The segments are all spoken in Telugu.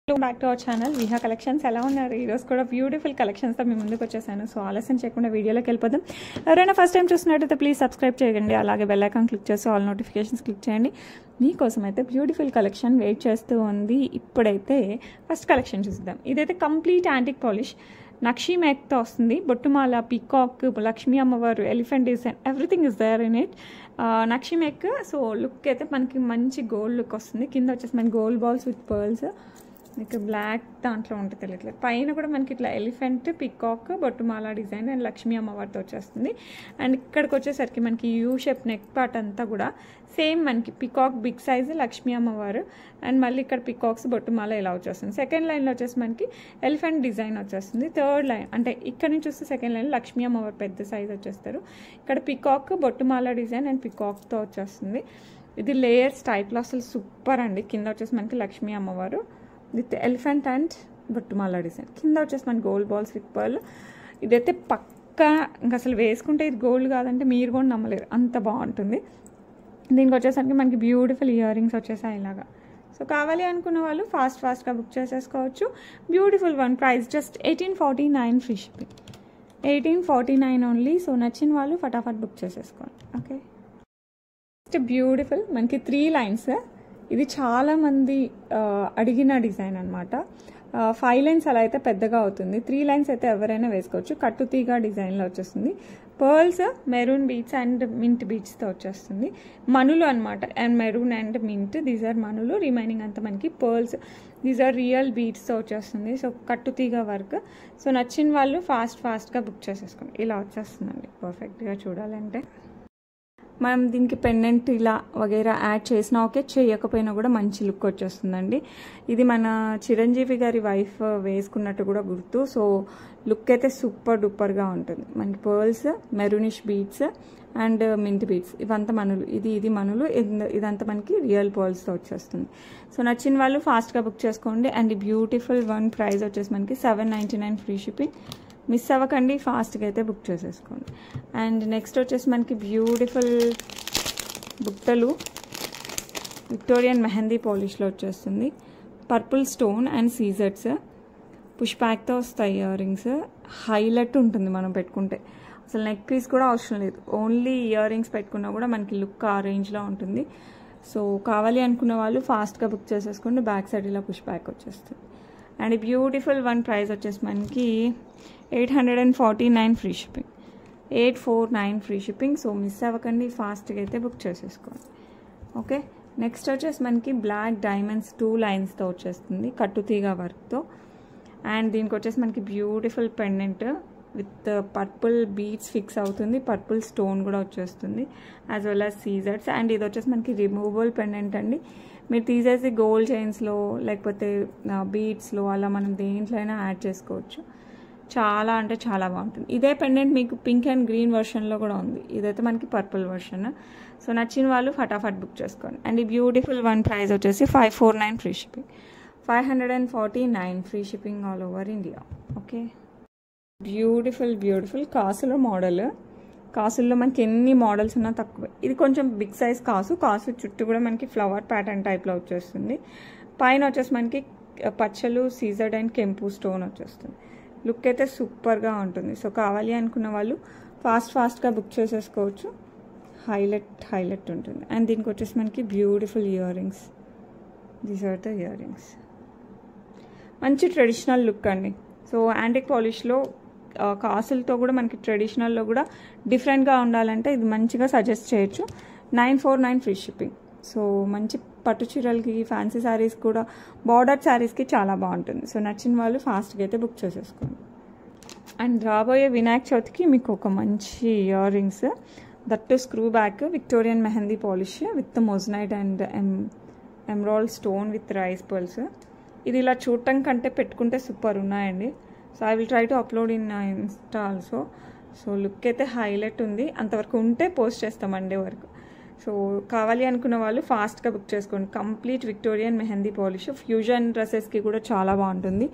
Back to our channel Viha collections. ఎలా ఉన్నారు? ఈరోజు కూడా బ్యూటిఫుల్ కలెక్షన్స్తో మీ ముందుకు వచ్చేసాను. సో ఆలస్యం చేయకుండా వీడియోలోకి వెళ్ళిపోదాం. ఎవరైనా ఫస్ట్ టైం చూసినట్టయితే ప్లీజ్ సబ్స్క్రైబ్ చేయండి. అలాగే బెల్ ఐకాన్ క్లిక్ చేసి ఆల్ నోటిఫికేషన్స్ క్లిక్ చేయండి. మీకోసం అయితే బ్యూటిఫుల్ కలెక్షన్ వెయిట్ చేస్తూ ఉంది. ఇప్పుడైతే ఫస్ట్ కలెక్షన్ చూద్దాం. ఇదైతే కంప్లీట్ యాంటిక్ పాలిష్ నక్షీ మేక్తో వస్తుంది. బొట్టుమాల, పీకాక్, లక్ష్మీ అమ్మవారు, elephant design, everything is there in it. నక్షీ మేక్. సో లుక్ అయితే మనకి మంచి గోల్డ్ లుక్ వస్తుంది. కింద వచ్చేసి మనకి గోల్డ్ బాల్స్ విత్ పర్ల్స్, మీకు బ్లాక్ దాంట్లో ఉంటుంది తెలియట్లేదు. పైన కూడా మనకి ఇట్లా ఎలిఫెంట్, పికాక్, బొట్టుమాల డిజైన్ అండ్ లక్ష్మీ అమ్మవారితో వచ్చేస్తుంది. అండ్ ఇక్కడికి వచ్చేసరికి మనకి యూ షేప్ నెక్ పార్ట్ అంతా కూడా సేమ్ మనకి పికాక్ బిగ్ సైజు, లక్ష్మీ అమ్మవారు అండ్ మళ్ళీ ఇక్కడ పికాక్స్, బొట్టుమాల ఇలా వచ్చేస్తుంది. సెకండ్ లైన్లో వచ్చేసి మనకి ఎలిఫెంట్ డిజైన్ వచ్చేస్తుంది. థర్డ్ లైన్ అంటే ఇక్కడ నుంచి చూస్తే సెకండ్ లైన్ లక్ష్మీ అమ్మవారు పెద్ద సైజ్ వచ్చేస్తారు. ఇక్కడ పికాక్, బొట్టుమాల డిజైన్ అండ్ పికాక్తో వచ్చేస్తుంది. ఇది లేయర్స్ టైప్లో అసలు సూపర్ అండి. కింద వచ్చేసి మనకి లక్ష్మీ అమ్మవారు విత్ ఎలిఫెంట్ అండ్ బొట్టుమాల డిజైన్, కింద వచ్చేసి మన గోల్డ్ బాల్స్ విత్ పర్ల్. ఇదైతే పక్కా ఇంకా అసలు వేసుకుంటే ఇది గోల్డ్ కాదంటే మీరు కూడా నమ్మలేరు, అంత బాగుంటుంది. దీనికి వచ్చేసరికి మనకి బ్యూటిఫుల్ ఇయర్ రింగ్స్ వచ్చేసాయి ఇలాగా. సో కావాలి అనుకున్న వాళ్ళు ఫాస్ట్గా బుక్ చేసేసుకోవచ్చు. Beautiful one, price just 1849 free shipping, 1849 only. So నచ్చిన వాళ్ళు ఫటాఫట్ బుక్ చేసేసుకోండి. ఓకే, బ్యూటిఫుల్ మనకి 3 లైన్స్. ఇది చాలామంది అడిగిన డిజైన్ అనమాట. 5 లైన్స్ అలా అయితే పెద్దగా అవుతుంది. 3 లైన్స్ అయితే ఎవరైనా వేసుకోవచ్చు. కట్టుతీగా డిజైన్లో వచ్చేస్తుంది. Pearls, maroon beads and mint బీట్స్తో వచ్చేస్తుంది. మనులు అనమాట, and maroon and mint, these are మనులు. రిమైనింగ్ అంతా మనకి పర్ల్స్, దీస్ ఆర్ రియల్ బీట్స్తో వచ్చేస్తుంది. So కట్టుతీగా work. సో నచ్చిన వాళ్ళు ఫాస్ట్గా బుక్ చేసేసుకోండి. ఇలా వచ్చేస్తుందండి పర్ఫెక్ట్గా చూడాలంటే. మనం దీనికి పెండెంట్ ఇలా వగైరా యాడ్ చేసినా ఓకే, చేయకపోయినా కూడా మంచి లుక్ వచ్చేస్తుందండి. ఇది మన చిరంజీవి గారి వైఫ్ వేసుకున్నట్టు కూడా గుర్తు. సో లుక్ అయితే సూపర్ డూపర్గా ఉంటుంది. మనకి pearls, maroonish beads and mint beads, ఇవంతా మనులు. ఇది మనులు, ఇదంతా మనకి రియల్ పర్ల్స్తో వచ్చేస్తుంది. సో నచ్చిన వాళ్ళు ఫాస్ట్గా బుక్ చేసుకోండి. అండ్ బ్యూటిఫుల్ వన్, ప్రైస్ వచ్చేసి మనకి 799 ఫ్రీ షిప్పింగ్. మిస్ అవ్వకండి, ఫాస్ట్గా అయితే బుక్ చేసేసుకోండి. అండ్ నెక్స్ట్ వచ్చేసి మనకి బ్యూటిఫుల్ బుట్టలు విక్టోరియన్ మెహందీ పాలిష్లో వచ్చేస్తుంది. పర్పుల్ స్టోన్ అండ్ సీజర్స్, పుష్ ప్యాక్తో వస్తాయి ఇయర్ రింగ్స్. హైలైట్ ఉంటుంది మనం పెట్టుకుంటే, అసలు నెక్ పీస్ కూడా అవసరం లేదు. ఓన్లీ ఇయర్ రింగ్స్ పెట్టుకున్నా కూడా మనకి లుక్ ఆ రేంజ్లో ఉంటుంది. సో కావాలి అనుకున్న వాళ్ళు ఫాస్ట్గా బుక్ చేసేసుకోండి. బ్యాక్ సైడ్ ఇలా పుష్ ప్యాక్ వచ్చేస్తుంది. అండ్ బ్యూటిఫుల్ వన్, ప్రైస్ వచ్చేసి మనకి 849 free shipping, 849 free shipping. So miss అవ్వకండి, ఫాస్ట్గా అయితే బుక్ చేసేసుకోండి. ఓకే, నెక్స్ట్ వచ్చేసి మనకి బ్లాక్ డైమండ్స్ 2 లైన్స్తో వచ్చేస్తుంది, కట్టుతీగా వర్క్తో. అండ్ దీనికి వచ్చేసి మనకి beautiful pendant with purple beads fix అవుతుంది. పర్పుల్ స్టోన్ కూడా వచ్చేస్తుంది, as well as scissors. And ఇది వచ్చేసి మనకి రిమూవబుల్ పెండెంట్ అండి. మీరు తీసేసి గోల్డ్ చైన్స్లో లేకపోతే బీడ్స్లో అలా మనం దేంట్లో అయినా యాడ్ చేసుకోవచ్చు. చాలా అంటే చాలా బాగుంటుంది. ఇదే పెండెంట్ మీకు పింక్ అండ్ గ్రీన్ వర్షన్లో కూడా ఉంది. ఇదైతే మనకి పర్పుల్ వర్షన్. సో నచ్చిన వాళ్ళు ఫటాఫట్ బుక్ చేసుకోండి. అండ్ ఈ బ్యూటిఫుల్ వన్, ప్రైస్ వచ్చేసి 549 free shipping, 549 free shipping all over India. Okay, beautiful కాసులో మోడల్. కాసుల్లో మనకి ఎన్ని మోడల్స్ ఉన్నా తక్కువే. ఇది కొంచెం బిగ్ సైజ్ కాసు చుట్టూ కూడా మనకి ఫ్లవర్ ప్యాటర్న్ టైప్లో వచ్చేస్తుంది. పైన వచ్చేసి మనకి పచ్చలు, సీజర్డ్ అండ్ కెంపు స్టోన్ వచ్చేస్తుంది. లుక్ అయితే సూపర్గా ఉంటుంది. సో కావాలి అనుకున్న వాళ్ళు ఫాస్ట్గా బుక్ చేసేసుకోవచ్చు. హైలైట్ ఉంటుంది. అండ్ దీనికి వచ్చేసి మనకి beautiful earrings, these are the earrings. మంచి ట్రెడిషనల్ లుక్ అండి. సో యాంటిక్ పాలిష్లో కాసులతో కూడా మనకి ట్రెడిషనల్లో కూడా డిఫరెంట్గా ఉండాలంటే ఇది మంచిగా సజెస్ట్ చేయొచ్చు. 949 ఫ్రీ షిప్పింగ్. సో మంచి పట్టు చీరలకి, ఫ్యాన్సీ శారీస్ కూడా, బార్డర్ శారీస్కి చాలా బాగుంటుంది. సో నచ్చిన వాళ్ళు ఫాస్ట్గా అయితే బుక్ చేసేసుకోండి. అండ్ రాబోయే వినాయక చవితికి మీకు ఒక మంచి ear rings, that screw back, Victorian mehndi polish with moissanite and emerald stone with rice pearls. ఇది ఇలా చూడటం కంటే పెట్టుకుంటే సూపర్ ఉన్నాయండి. So I will try to upload in Insta also. So look అయితే హైలైట్ ఉంది. అంతవరకు ఉంటే పోస్ట్ చేస్తాం మండే వరకు. సో కావాలి అనుకున్న వాళ్ళు ఫాస్ట్గా బుక్ చేసుకోండి. Complete Victorian mehndi polish. Fusion డ్రెస్సెస్కి కూడా చాలా బాగుంటుంది,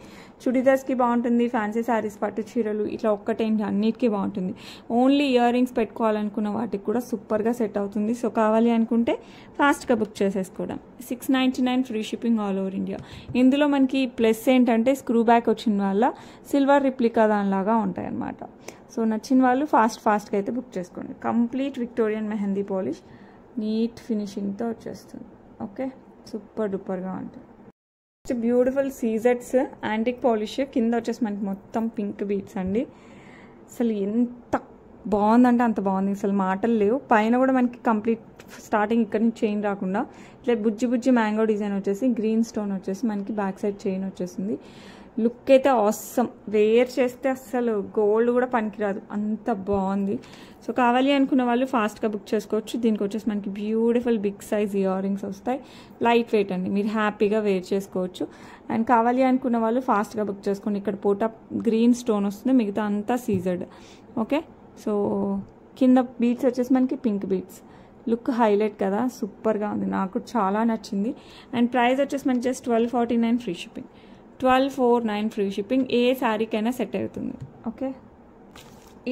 చుడిదార్స్కి బాగుంటుంది, ఫ్యాన్సీ శారీస్, పట్టు చీరలు ఇట్లా ఒక్కటేంటి అన్నిటికీ బాగుంటుంది. ఓన్లీ ఇయర్ రింగ్స్ పెట్టుకోవాలనుకున్న వాటికి కూడా సూపర్గా సెట్ అవుతుంది. సో కావాలి అనుకుంటే ఫాస్ట్గా బుక్ చేసేసుకోవడం. 699 free shipping all over India. ఇందులో మనకి ప్లస్ ఏంటంటే స్క్రూ బ్యాక్ వచ్చిన వల్ల సిల్వర్ రిప్లికా దానిలాగా ఉంటాయి అన్నమాట. సో నచ్చిన వాళ్ళు ఫాస్ట్గా అయితే బుక్ చేసుకోండి. Complete Victorian mehndi polish neat ఫినిషింగ్తో వచ్చేస్తుంది. ఓకే, సూపర్ డూపర్గా ఉంటుంది. బ్యూటిఫుల్ సీజెట్స్ యాంటిక్ పాలిష్. కింద వచ్చేసి మనకి మొత్తం పింక్ బీట్స్ అండి. అసలు ఎంత బాగుందంటే అంత బాగుంది, అసలు మాటలు లేవు. పైన కూడా మనకి కంప్లీట్ స్టార్టింగ్ ఇక్కడ నుంచి చైన్ రాకుండా ఇట్లా బుజ్జి మ్యాంగో డిజైన్ వచ్చేసి గ్రీన్ స్టోన్ వచ్చేసి మనకి బ్యాక్ సైడ్ చైన్ వచ్చేసింది. లుక్ అయితే ఆసమ్. వేర్ చేస్తే అస్సలు గోల్డ్ కూడా పనికిరాదు, అంత బాగుంది. సో కావాలి అనుకున్న వాళ్ళు ఫాస్ట్గా బుక్ చేసుకోవచ్చు. దీనికి వచ్చేసి మనకి beautiful big size earrings వస్తాయి. లైట్ వెయిట్ అండి, మీరు హ్యాపీగా వేర్ చేసుకోవచ్చు. అండ్ కావాలి అనుకున్న వాళ్ళు ఫాస్ట్గా బుక్ చేసుకోండి. ఇక్కడ పోటా గ్రీన్ స్టోన్ వస్తుంది, మిగతా అంతా సీజర్డ్. ఓకే, సో కింద బీట్స్ వచ్చేసి మనకి పింక్ బీట్స్. లుక్ హైలైట్ కదా, సూపర్గా ఉంది, నాకు చాలా నచ్చింది. అండ్ ప్రైస్ వచ్చేసి మనకి just 1249 free shipping. 1249 free shipping. ఏ శారీకైనా సెట్ అవుతుంది. ఓకే,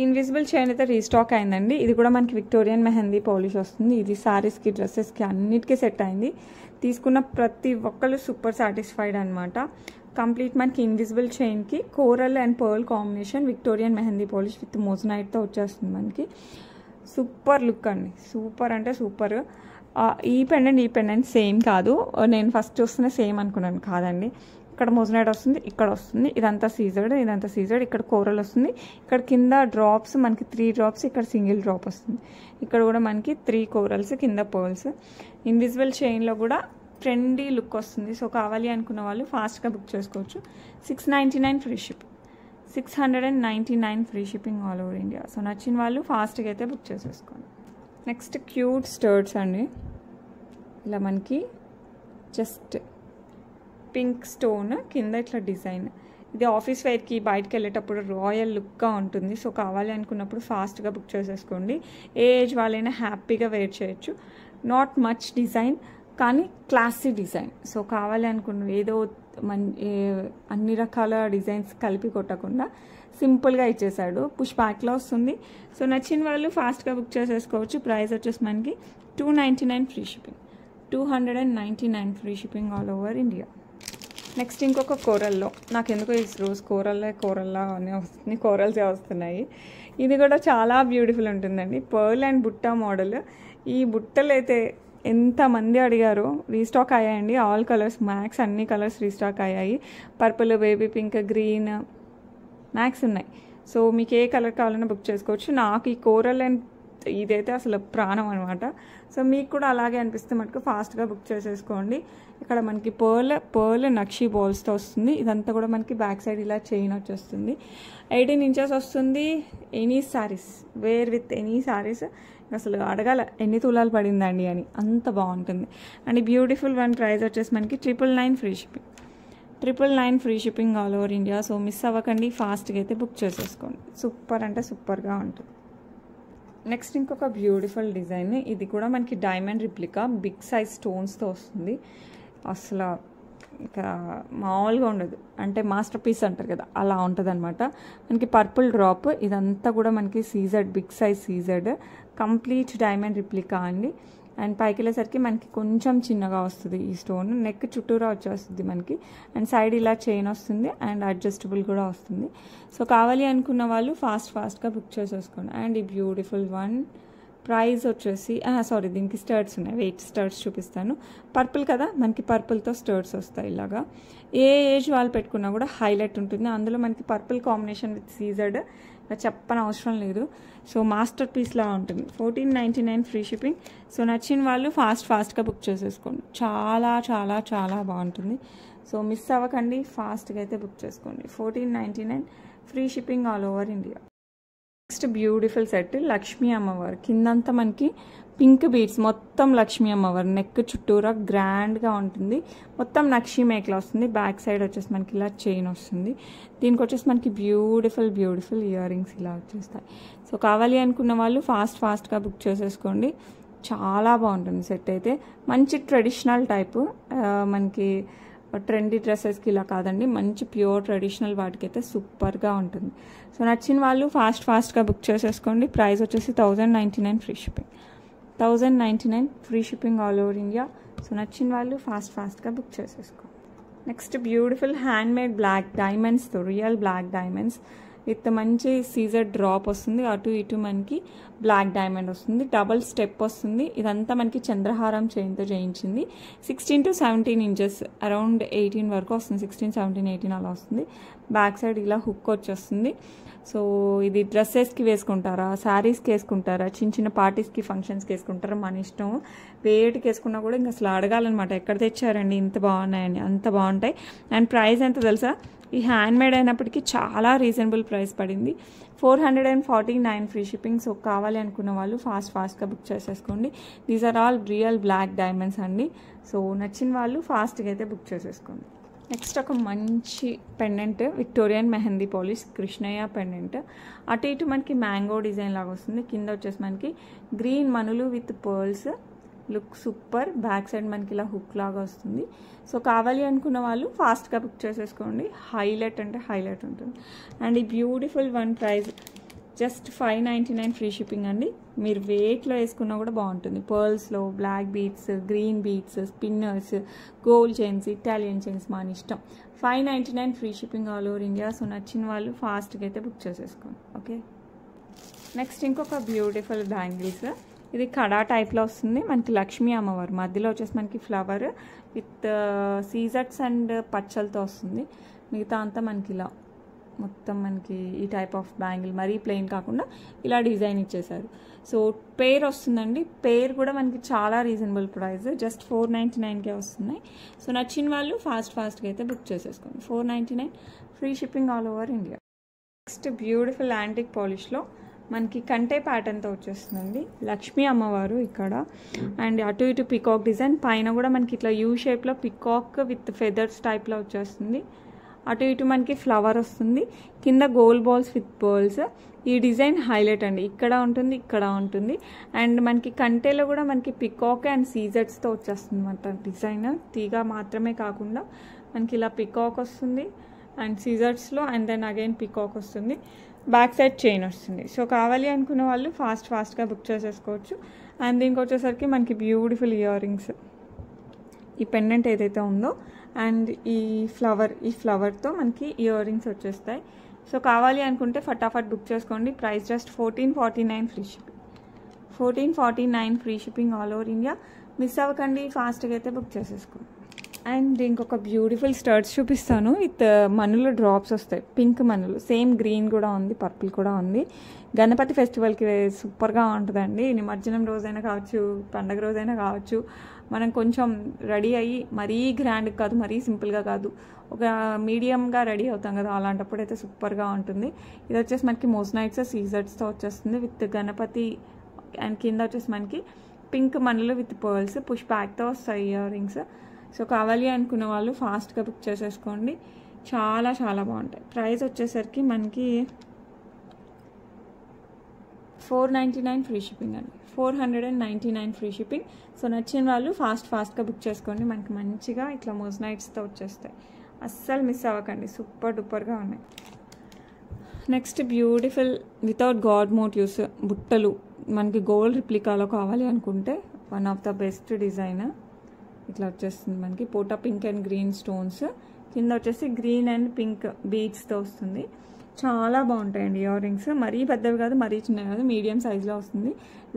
ఇన్విజిబుల్ చైన్ అయితే రీస్టాక్ అయిందండి. ఇది కూడా మనకి విక్టోరియన్ మెహందీ పాలిష్ వస్తుంది. ఇది శారీస్కి, డ్రెస్సెస్కి అన్నిటికీ సెట్ అయింది. తీసుకున్న ప్రతి ఒక్కరు సూపర్ సాటిస్ఫైడ్ అనమాట. కంప్లీట్ మనకి ఇన్విజిబుల్ చైన్కి coral and pearl combination Victorian mehndi polish with మోజనైట్తో వచ్చేస్తుంది మనకి. సూపర్ లుక్ అండి, సూపర్ అంటే సూపర్. ఈ పెండెంట్ సేమ్ కాదు, నేను ఫస్ట్ చూస్తున్న సేమ్ అనుకున్నాను, కాదండి. ఇక్కడ మోజనైట్ వస్తుంది, ఇక్కడ వస్తుంది, ఇదంతా సీజర్డ్, ఇక్కడ కోరల్ వస్తుంది, ఇక్కడ కింద డ్రాప్స్ మనకి 3 డ్రాప్స్, ఇక్కడ సింగిల్ డ్రాప్ వస్తుంది, ఇక్కడ కూడా మనకి 3 కోరల్స్, కింద పర్ల్స్. ఇన్విజిబుల్ చైన్లో కూడా ట్రెండీ లుక్ వస్తుంది. సో కావాలి అనుకున్న వాళ్ళు ఫాస్ట్గా బుక్ చేసుకోవచ్చు. 699 free shipping. 699 free shipping all over India. So నచ్చిన వాళ్ళు ఫాస్ట్గా అయితే బుక్ చేసేసుకోండి. నెక్స్ట్ క్యూట్ స్టర్ట్స్ అండి. ఇలా మనకి జస్ట్ పింక్ స్టోన్ కింద ఇట్లా డిజైన్. ఇది ఆఫీస్ వేర్కి బయటకు వెళ్ళేటప్పుడు రాయల్ లుక్గా ఉంటుంది. సో కావాలి అనుకున్నప్పుడు ఫాస్ట్గా బుక్ చేసేసుకోండి. ఏ ఏజ్ వాళ్ళైనా హ్యాపీగా వేర్ చేయొచ్చు. నాట్ మచ్ డిజైన్ కానీ క్లాసీ డిజైన్. సో కావాలి అనుకున్న ఏదో అన్ని రకాల డిజైన్స్ కలిపి కొట్టకుండా సింపుల్గా ఇచ్చేసాడు. పుష్ బ్యాక్లో వస్తుంది. సో నచ్చిన వాళ్ళు ఫాస్ట్గా బుక్ చేసేసుకోవచ్చు. ప్రైస్ వచ్చేసి మనకి 299 free shipping. 299 free shipping all over India. Next ఇంకొక కోరల్లో, నాకు ఎందుకో ఈ రోజు కోరల్లా అనే వస్తుంది, కోరల్సే వస్తున్నాయి. ఇది కూడా చాలా బ్యూటిఫుల్ ఉంటుందండి. పర్ల్ అండ్ బుట్ట మోడల్. ఈ బుట్టలు అయితే ఎంతమంది అడిగారో, రీస్టాక్ అయ్యాయండి. ఆల్ కలర్స్, మ్యాక్స్ అన్ని కలర్స్ రీస్టాక్ అయ్యాయి. Purple, baby pink, green max ఉన్నాయి. సో మీకు ఏ కలర్ కావాలన్నా బుక్ చేసుకోవచ్చు. నాకు ఈ కోరల్ అండ్ ఇదైతే అసలు ప్రాణం అనమాట. సో మీకు కూడా అలాగే అనిపిస్తే మటుకు ఫాస్ట్గా బుక్ చేసేసుకోండి. ఇక్కడ మనకి పర్ల్ నక్షి బాల్స్తో వస్తుంది. ఇదంతా కూడా మనకి బ్యాక్ సైడ్ ఇలా చైన్ వచ్చేస్తుంది. 18 ఇంచెస్ వస్తుంది. Any saris, wear with any saris. అసలు అడగాల ఎన్ని తులాలు పడిందండి అని, అంత బాగుంటుంది. అండ్ బ్యూటిఫుల్ వన్ ప్రైస్ వచ్చేసి మనకి 999 free shipping. 999 free shipping all over India. So miss అవ్వకండి, ఫాస్ట్గా అయితే బుక్ చేసేసుకోండి. సూపర్ అంటే సూపర్గా ఉంటుంది. నెక్స్ట్ ఇంకొక బ్యూటిఫుల్ డిజైన్. ఇది కూడా మనకి డైమండ్ రిప్లికా బిగ్ సైజ్ స్టోన్స్తో వస్తుంది. అసలు ఇంకా మామూలుగా ఉండదు, అంటే మాస్టర్ పీస్ అంటారు కదా, అలా ఉంటుంది అనమాట. మనకి పర్పుల్ డ్రాప్. ఇదంతా కూడా మనకి సీజర్డ్, బిగ్ సైజ్ సీజర్డ్, కంప్లీట్ డైమండ్ రిప్లికా అండి. అండ్ పైకి వెళ్ళేసరికి మనకి కొంచెం చిన్నగా వస్తుంది ఈ స్టోన్. నెక్ చుట్టూరా వచ్చేస్తుంది మనకి. అండ్ సైడ్ ఇలా చైన్ వస్తుంది అండ్ అడ్జస్టబుల్ కూడా వస్తుంది. సో కావాలి అనుకున్న వాళ్ళు ఫాస్ట్గా బుక్ చేసేసుకోండి. అండ్ ఈ బ్యూటిఫుల్ వన్ ప్రైస్ వచ్చేసి దీనికి స్టర్ట్స్ ఉన్నాయి. వెయిట్ స్టర్ట్స్ చూపిస్తాను. పర్పుల్ కదా, మనకి పర్పుల్తో స్టర్ట్స్ వస్తాయి ఇలాగా. ఏ ఏజ్ వాళ్ళు పెట్టుకున్నా కూడా హైలైట్ ఉంటుంది. అందులో మనకి పర్పుల్ కాంబినేషన్ విత్ సీజర్డ్, చెప్పని అవసరం లేదు. సో మాస్టర్ పీస్లా ఉంటుంది. 1499 ఫ్రీ షిప్పింగ్. సో నచ్చిన వాళ్ళు ఫాస్ట్గా బుక్ చేసేసుకోండి. చాలా చాలా చాలా బాగుంటుంది. సో మిస్ అవ్వకండి, ఫాస్ట్గా అయితే బుక్ చేసుకోండి. 1499 free shipping all over India. Next beautiful set Lakshmi అమ్మవారు. కిందంతా మనకి పింక్ బీడ్స్, మొత్తం లక్ష్మీ అమ్మవారు. నెక్ చుట్టూరా గ్రాండ్గా ఉంటుంది. మొత్తం నక్షి మేకలా వస్తుంది. బ్యాక్ సైడ్ వచ్చేసి మనకి ఇలా చైన్ వస్తుంది. దీనికి వచ్చేసి మనకి బ్యూటిఫుల్ ఇయర్ రింగ్స్ ఇలా వచ్చేస్తాయి. సో కావాలి అనుకున్న వాళ్ళు ఫాస్ట్గా బుక్ చేసేసుకోండి. చాలా బాగుంటుంది సెట్ అయితే. మంచి ట్రెడిషనల్ టైపు, మనకి ట్రెండీ డ్రెస్సెస్కి ఇలా కాదండి, మంచి ప్యూర్ ట్రెడిషనల్ వాటికైతే సూపర్గా ఉంటుంది. సో నచ్చిన వాళ్ళు ఫాస్ట్గా బుక్ చేసేసుకోండి. ప్రైస్ వచ్చేసి 1099 free shipping. 1099 free shipping all over India. So నచ్చిన వాళ్ళు ఫాస్ట్గా బుక్ చేసేసుకోండి. నెక్స్ట్ బ్యూటిఫుల్ హ్యాండ్మేడ్ బ్లాక్ డైమండ్స్తో, రియల్ బ్లాక్ డైమండ్స్ విత్ మంచి సీజర్ డ్రాప్ వస్తుంది. అటు ఇటు మనకి బ్లాక్ డైమండ్ వస్తుంది, డబల్ స్టెప్ వస్తుంది. ఇదంతా మనకి చంద్రహారం చైన్తో చేయించింది. 16 to 17 ఇంచెస్, అరౌండ్ 18 వరకు వస్తుంది. 16, 17, 18 అలా వస్తుంది. బ్యాక్ సైడ్ ఇలా హుక్ వచ్చేస్తుంది. సో ఇది డ్రెస్సెస్కి వేసుకుంటారా, శారీస్కి వేసుకుంటారా, చిన్న పార్టీస్కి ఫంక్షన్స్కి వేసుకుంటారా, మన ఇష్టం. వేటికి వేసుకున్నా కూడా ఇంకా అసలు అడగాలన్నమాట, ఎక్కడ తెచ్చారండి ఇంత బాగున్నాయని. అంత బాగుంటాయి. అండ్ ప్రైస్ ఎంత తెలుసా, ఈ హ్యాండ్మేడ్ అయినప్పటికీ చాలా రీజనబుల్ ప్రైస్ పడింది. 449 ఫ్రీ షిప్పింగ్. సో కావాలి అనుకున్న వాళ్ళు ఫాస్ట్గా బుక్ చేసేసుకోండి. These are all real black diamonds అండి. సో నచ్చిన వాళ్ళు ఫాస్ట్గా అయితే బుక్ చేసేసుకోండి. నెక్స్ట్ ఒక మంచి pendant, Victorian mehndi polish Krishnayya pendant. అటు ఇటు మనకి మ్యాంగో డిజైన్ లాగా వస్తుంది. కింద వచ్చేసి మనకి గ్రీన్ మనులు with pearls. Look super. Back side మనకి ఇలా హుక్ లాగా వస్తుంది. సో కావాలి అనుకున్న వాళ్ళు ఫాస్ట్గా బుక్ చేసేసుకోండి. హైలైట్ అంటే హైలైట్ ఉంటుంది. అండ్ ఈ beautiful one price just 599 free shipping అండి. మీరు వెయిట్లో వేసుకున్నా కూడా బాగుంటుంది. పర్ల్స్లో black beads, green beads, spinners, gold chains, Italian chains, మన ఇష్టం. 599 free shipping all over India. So నచ్చిన వాళ్ళు ఫాస్ట్గా అయితే బుక్ చేసేసుకోండి. ఓకే, నెక్స్ట్ ఇంకొక బ్యూటిఫుల్ బ్యాంగిల్స్. ఇది కడా టైప్లో వస్తుంది. మనకి లక్ష్మీ అమ్మవారు మధ్యలో వచ్చేసి మనకి ఫ్లవర్ విత్ సీజర్స్ అండ్ పచ్చలతో వస్తుంది. మిగతా అంతా మనకి ఇలా మొత్తం మనకి ఈ టైప్ ఆఫ్ బ్యాంగిల్, మరీ ప్లెయిన్ కాకుండా ఇలా డిజైన్ ఇచ్చేసారు. సో పేర్ వస్తుందండి. పేర్ కూడా మనకి చాలా రీజనబుల్ ప్రైస్, జస్ట్ 499కే వస్తున్నాయి. సో నచ్చిన వాళ్ళు ఫాస్ట్గా అయితే బుక్ చేసేసుకోండి. 499 free shipping all over India. Next beautiful antique పాలిష్లో మనకి కంటే ప్యాటర్న్తో వచ్చేస్తుందండి. లక్ష్మీ అమ్మవారు ఇక్కడ, అండ్ అటు ఇటు పికాక్ డిజైన్, పైన కూడా మనకి ఇట్లా యూ షేప్లో పికాక్ విత్ ఫెదర్స్ టైప్లో వచ్చేస్తుంది. అటు ఇటు మనకి ఫ్లవర్ వస్తుంది. కింద గోల్డ్ బాల్స్ విత్ పర్ల్స్. ఈ డిజైన్ హైలైట్ అండి. ఇక్కడ ఉంటుంది, ఇక్కడ ఉంటుంది. అండ్ మనకి కంటేలో కూడా మనకి పికాక్ అండ్ సీజర్స్తో వచ్చేస్తుంది అన్నమాట డిజైన్. తీగ మాత్రమే కాకుండా మనకి ఇలా పికాక్ వస్తుంది అండ్ సీజర్స్లో, అండ్ దెన్ అగైన్ పికాక్ వస్తుంది. బ్యాక్ సైడ్ చైన్ వస్తుంది. సో కావాలి అనుకున్న వాళ్ళు ఫాస్ట్గా బుక్ చేసేసుకోవచ్చు. అండ్ దీనికి వచ్చేసరికి మనకి బ్యూటిఫుల్ ఇయర్ రింగ్స్, ఈ పెండెంట్ ఏదైతే ఉందో అండ్ ఈ ఫ్లవర్తో మనకి ఇయర్ రింగ్స్ వచ్చేస్తాయి. సో కావాలి అనుకుంటే ఫటాఫట్ బుక్ చేసుకోండి. Price just 1449 free shipping. 1449 free shipping all over India. Miss అవ్వకండి, ఫాస్ట్గా అయితే బుక్ చేసేసుకోండి. అండ్ ఇంకొక బ్యూటిఫుల్ స్టర్ట్స్ చూపిస్తాను. విత్ మనుల డ్రాప్స్ వస్తాయి, పింక్ మనులు. సేమ్ గ్రీన్ కూడా ఉంది, పర్పుల్ కూడా ఉంది. గణపతి ఫెస్టివల్కి సూపర్గా ఉంటుందండి. నిమజ్జనం రోజైనా కావచ్చు, పండగ రోజైనా కావచ్చు, మనం కొంచెం రెడీ అయ్యి మరీ గ్రాండ్ కాదు, మరీ సింపుల్గా కాదు, ఒక మీడియంగా రెడీ అవుతాం కదా, అలాంటప్పుడు అయితే సూపర్గా ఉంటుంది. ఇది వచ్చేసి మనకి మోస్నైట్స్ సీజర్స్తో వచ్చేస్తుంది విత్ గణపతి. అండ్ కింద వచ్చేసి మనకి పింక్ మనులు విత్ పర్ల్స్, పుష్ బ్యాక్తో వస్తాయి ఇయర్ రింగ్స్. సో కావాలి అనుకున్న వాళ్ళు ఫాస్ట్గా బుక్ చేసేసుకోండి. చాలా బాగుంటాయి. ప్రైస్ వచ్చేసరికి మనకి 499 ఫ్రీ షిప్పింగ్ అండి. 499 ఫ్రీ షిప్పింగ్. సో నచ్చిన వాళ్ళు ఫాస్ట్గా బుక్ చేసుకోండి. మనకి మంచిగా ఇట్లా మోస్నైట్స్తో వచ్చేస్తాయి. అస్సలు మిస్ అవ్వకండి, సూపర్ డూపర్గా ఉన్నాయి. Next beautiful without god motives బుట్టలు, మనకి గోల్డ్ రిప్లికాలో కావాలి అనుకుంటే one of the best design. ఇట్లా వచ్చేస్తుంది మనకి పోటా పింక్ అండ్ గ్రీన్ స్టోన్స్, కింద వచ్చేసి గ్రీన్ అండ్ పింక్ బీడ్స్తో వస్తుంది. చాలా బాగుంటాయండి ఇయర్ రింగ్స్. మరీ పెద్దవి కాదు, మరీ చిన్నవి కాదు, మీడియం సైజ్లో వస్తుంది.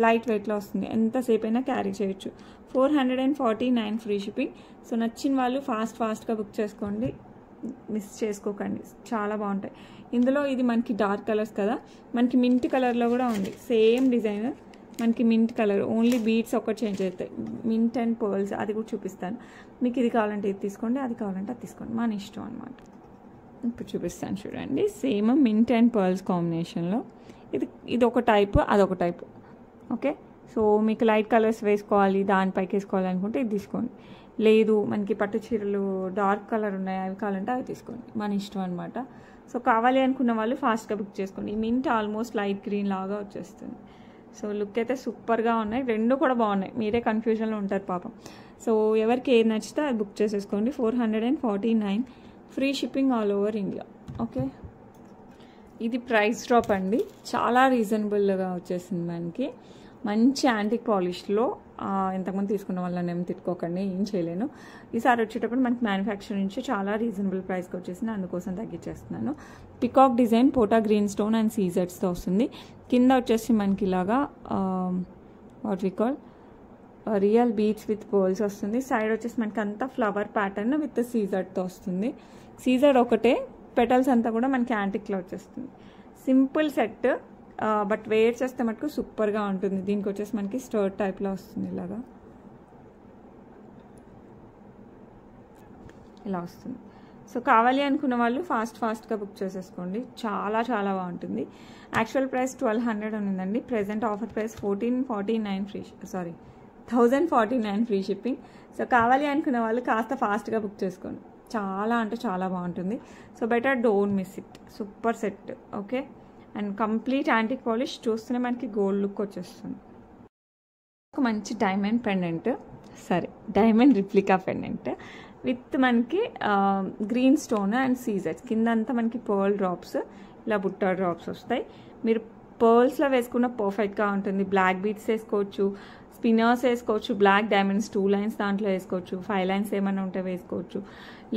లైట్ వెయిట్లో వస్తుంది, ఎంతసేపు అయినా క్యారీ చేయొచ్చు. 449 ఫ్రీ షిప్పింగ్. సో నచ్చిన వాళ్ళు ఫాస్ట్గా బుక్ చేసుకోండి, మిస్ చేసుకోకండి. చాలా బాగుంటాయి. ఇందులో ఇది మనకి డార్క్ కలర్స్ కదా, మనకి మింట్ కలర్లో కూడా ఉంది. సేమ్ డిజైన్ మనకి మింట్ కలర్, ఓన్లీ బీడ్స్ ఒక్కటి చేంజ్ అవుతాయి. మింట్ అండ్ పర్ల్స్ అది కూడా చూపిస్తాను. మీకు ఇది కావాలంటే ఇది తీసుకోండి, అది కావాలంటే అది తీసుకోండి, మన ఇష్టం అనమాట. ఇప్పుడు చూపిస్తాను చూడండి. సేమ్ మింట్ అండ్ పర్ల్స్ కాంబినేషన్లో ఇది ఒక టైపు, అదొక టైపు. ఓకే, సో మీకు లైట్ కలర్స్ వేసుకోవాలి, దానిపైకి వేసుకోవాలి అనుకుంటే ఇది తీసుకోండి. లేదు మనకి పట్టు చీరలు డార్క్ కలర్ ఉన్నాయి, అవి కావాలంటే అవి తీసుకోండి, మన ఇష్టం అనమాట. సో కావాలి అనుకున్న వాళ్ళు ఫాస్ట్గా బుక్ చేసుకోండి. ఈ మింట్ ఆల్మోస్ట్ లైట్ గ్రీన్ లాగా వచ్చేస్తుంది. సో లుక్ అయితే సూపర్గా ఉన్నాయి, రెండు కూడా బాగున్నాయి. మీరే కన్ఫ్యూజన్లో ఉంటారు పాపం. సో ఎవరికి ఏది నచ్చితే అది బుక్ చేసేసుకోండి. 449 free shipping all over India. Okay, ఇది ప్రైస్ డ్రాప్ అండి, చాలా రీజనబుల్గా వచ్చేసింది మనకి. మంచి యాంటిక్ పాలిష్లో. ఇంతకుముందు తీసుకున్న వాళ్ళని ఏం తిట్టుకోకండి, ఏం చేయలేను. ఈసారి వచ్చేటప్పుడు మనకి మ్యానుఫ్యాక్చర్ నుంచి చాలా రీజనబుల్ ప్రైస్కి వచ్చేసింది, అందుకోసం తగ్గించేస్తున్నాను. పికాక్ డిజైన్ పోటా గ్రీన్ స్టోన్ అండ్ సీజర్స్తో వస్తుంది. కింద వచ్చేసి మనకి ఇలాగా what we call real beads with pearls వస్తుంది. సైడ్ వచ్చేసి మనకి అంతా ఫ్లవర్ ప్యాటర్న్ విత్ సీజర్తో వస్తుంది. సీజర్ ఒకటే, పెటల్స్ అంతా కూడా మనకి యాంటిక్లో వచ్చేస్తుంది. సింపుల్ సెట్, బట్ వేర్ చేస్తే మటుకు సూపర్గా ఉంటుంది. దీనికి వచ్చేసి మనకి స్టర్ట్ టైప్లో వస్తుంది, ఇలాగా ఇలా వస్తుంది. సో కావాలి అనుకున్న వాళ్ళు ఫాస్ట్గా బుక్ చేసేసుకోండి, చాలా చాలా బాగుంటుంది. యాక్చువల్ ప్రైస్ 1200 ఉందండి, present offer price 1049 free shipping. So కావాలి అనుకున్న వాళ్ళు కాస్త ఫాస్ట్గా బుక్ చేసుకోండి, చాలా అంటే చాలా బాగుంటుంది. So better don't miss it, super set. Okay, and complete antique polish, చూస్తూనే మనకి గోల్డ్ లుక్ వచ్చేస్తుంది. ఒక మంచి diamond pendant, diamond replica pendant with మనకి గ్రీన్ స్టోన్ అండ్ సీజర్స్. కింద అంతా మనకి పర్ల్ డ్రాప్స్, ఇలా బుట్ట డ్రాప్స్ వస్తాయి. మీరు పర్ల్స్లో వేసుకున్న పర్ఫెక్ట్గా ఉంటుంది. బ్లాక్ బీడ్స్ వేసుకోవచ్చు, స్పిన్నర్స్ వేసుకోవచ్చు, బ్లాక్ డైమండ్స్ 2 లైన్స్ దాంట్లో వేసుకోవచ్చు, 5 లైన్స్ ఏమైనా ఉంటే వేసుకోవచ్చు.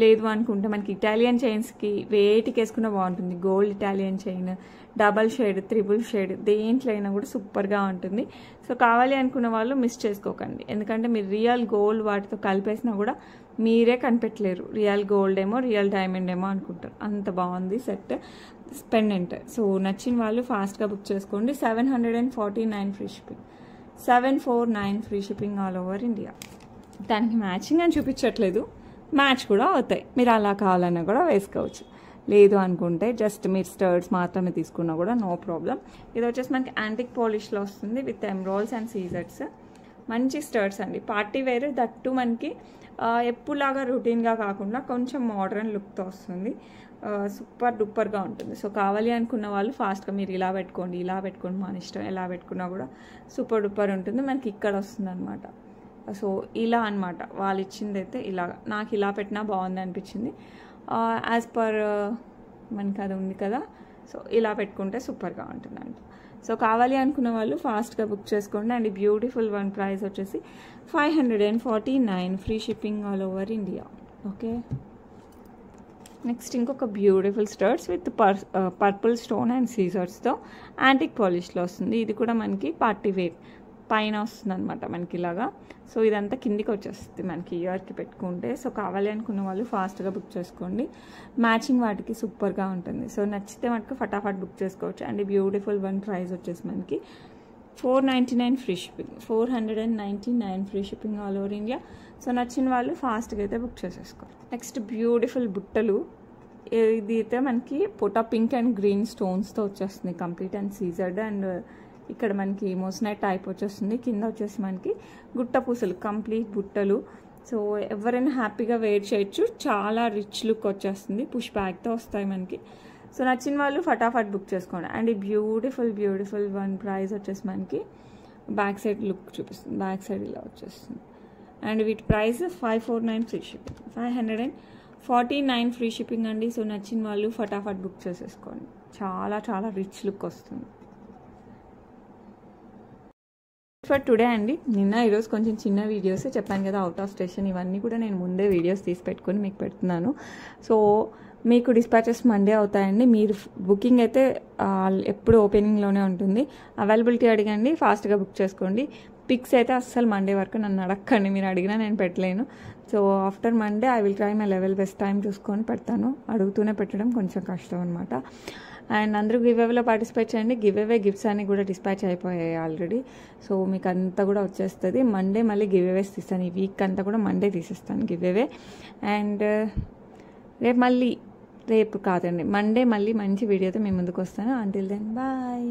లేదు అనుకుంటే మనకి ఇటాలియన్ చైన్స్కి వేటికి వేసుకున్నా బాగుంటుంది. Gold Italian chain, double shade, triple shade, దేంట్లో అయినా కూడా సూపర్గా ఉంటుంది. సో కావాలి అనుకున్న వాళ్ళు మిస్ చేసుకోకండి, ఎందుకంటే మీరు రియల్ గోల్డ్ వాటితో కలిపేసినా కూడా మీరే కనిపెట్టలేరు. రియల్ గోల్డ్ ఏమో రియల్ డైమండ్ ఏమో అనుకుంటారు, అంత బాగుంది సెట్ పెండెంట్. సో నచ్చిన వాళ్ళు ఫాస్ట్గా బుక్ చేసుకోండి. 749 free shipping, 749 free shipping all over India. దానికి మ్యాచింగ్ అని చూపించట్లేదు, మ్యాచ్ కూడా అవుతాయి. మీరు అలా కావాలన్నా కూడా వేసుకోవచ్చు. లేదు అనుకుంటే జస్ట్ మీరు స్టర్డ్స్ మాత్రమే తీసుకున్నా కూడా నో ప్రాబ్లం. ఇది వచ్చేసి మనకి యాంటిక్ పాలిష్లో వస్తుంది విత్ ఎమ్రాల్స్ అండ్ సీజర్స్. మంచి స్టర్డ్స్ అండి, పార్టీ వేర్, దట్టు మనకి ఎప్పుడులాగా రొటీన్గా కాకుండా కొంచెం మోడర్న్ లుక్తో వస్తుంది. సూపర్ డూపర్గా ఉంటుంది. సో కావాలి అనుకున్న వాళ్ళు ఫాస్ట్గా మీరు ఇలా పెట్టుకోండి మన ఇష్టం, ఎలా పెట్టుకున్నా కూడా సూపర్ డూపర్ ఉంటుంది. మనకి ఇక్కడ వస్తుంది అనమాట. సో ఇలా అనమాట, వాళ్ళు ఇచ్చింది అయితే ఇలాగా. నాకు ఇలా పెట్టినా బాగుంది అనిపించింది, యాజ్ పర్ మనకి అది ఉంది కదా. సో ఇలా పెట్టుకుంటే సూపర్గా ఉంటుందంట. సో కావాలి అనుకున్న వాళ్ళు ఫాస్ట్గా బుక్ చేసుకోండి. అండ్ బ్యూటిఫుల్ వన్ ప్రైస్ వచ్చేసి 549 free shipping all over India. Okay, next ఇంకొక beautiful studs with purple stone and సీజర్స్తో యాంటిక్ పాలిష్లో వస్తుంది. ఇది కూడా మనకి పార్టీ వేర్ పైన వస్తుంది అనమాట మనకి ఇలాగా. సో ఇదంతా కిందికి వచ్చేస్తుంది మనకి ఇయర్కి పెట్టుకుంటే. సో కావాలి అనుకున్న వాళ్ళు ఫాస్ట్గా బుక్ చేసుకోండి, మ్యాచింగ్ వాటికి సూపర్గా ఉంటుంది. సో నచ్చితే మటుకు ఫటాఫట్ బుక్ చేసుకోవచ్చు. అండ్ బ్యూటిఫుల్ వన్ ప్రైస్ వచ్చేసి మనకి 499 free shipping, 499 free shipping all over India. So నచ్చిన వాళ్ళు ఫాస్ట్గా అయితే బుక్ చేసేసుకోవాలి. నెక్స్ట్ బ్యూటిఫుల్ బుట్టలు, ఇది అయితే మనకి పోటా పింక్ అండ్ గ్రీన్ స్టోన్స్తో వచ్చేస్తుంది, కంప్లీట్ అండ్ సీజర్డ్. అండ్ ఇక్కడ మనకి మోస్నైట్ టైప్ వచ్చేస్తుంది. కింద వచ్చేసి మనకి గుట్ట పూసలు, కంప్లీట్ బుట్టలు. సో ఎవరైనా హ్యాపీగా వేర్ చేయొచ్చు, చాలా రిచ్ లుక్ వచ్చేస్తుంది. పుష్ బ్యాగ్తో వస్తాయి మనకి. సో నచ్చిన వాళ్ళు ఫటాఫట్ బుక్ చేసుకోండి. అండ్ ఈ బ్యూటిఫుల్ వన్ ప్రైస్ వచ్చేసి మనకి బ్యాక్ సైడ్ లుక్ చూపిస్తుంది, బ్యాక్ సైడ్ ఇలా వచ్చేస్తుంది. అండ్ వీటి price 549 free shipping, 549 free shipping అండి. సో నచ్చిన వాళ్ళు ఫటాఫట్ బుక్ చేసేసుకోండి, చాలా చాలా రిచ్ లుక్ వస్తుంది. ఫర్ టుడే అండి, ఈరోజు కొంచెం చిన్న వీడియోస్ చెప్పాను కదా, అవుట్ ఆఫ్ స్టేషన్, ఇవన్నీ కూడా నేను ముందే వీడియోస్ తీసి పెట్టుకొని మీకు పెడుతున్నాను. సో మీకు డిస్పాచెస్ మండే అవుతాయండి. మీరు బుకింగ్ అయితే ఎప్పుడు ఓపెనింగ్లోనే ఉంటుంది. అవైలబిలిటీ అడగండి, ఫాస్ట్గా బుక్ చేసుకోండి. పిక్స్ అయితే అస్సలు మండే వరకు నన్ను అడగండి, మీరు అడిగినా నేను పెట్టలేను. So after Monday I will try my level best time చూసుకొని పెడతాను. అడుగుతూనే పెట్టడం కొంచెం కష్టం అనమాట. అండ్ అందరూ గివ్ అవేలో పార్టిసిపేట్ చేయండి. గివ్ అవే గిఫ్ట్స్ అన్ని కూడా డిస్పాచ్ అయిపోయాయి ఆల్రెడీ. సో మీకు అంతా కూడా వచ్చేస్తుంది. మండే మళ్ళీ గివ్ అవేస్ తీస్తాను, ఈ వీక్ అంతా కూడా మండే తీసేస్తాను గివ్ అవే. అండ్ రేపు కాదండి, మండే మళ్ళీ మంచి వీడియోతో మీ ముందుకు వస్తాను. Until then bye.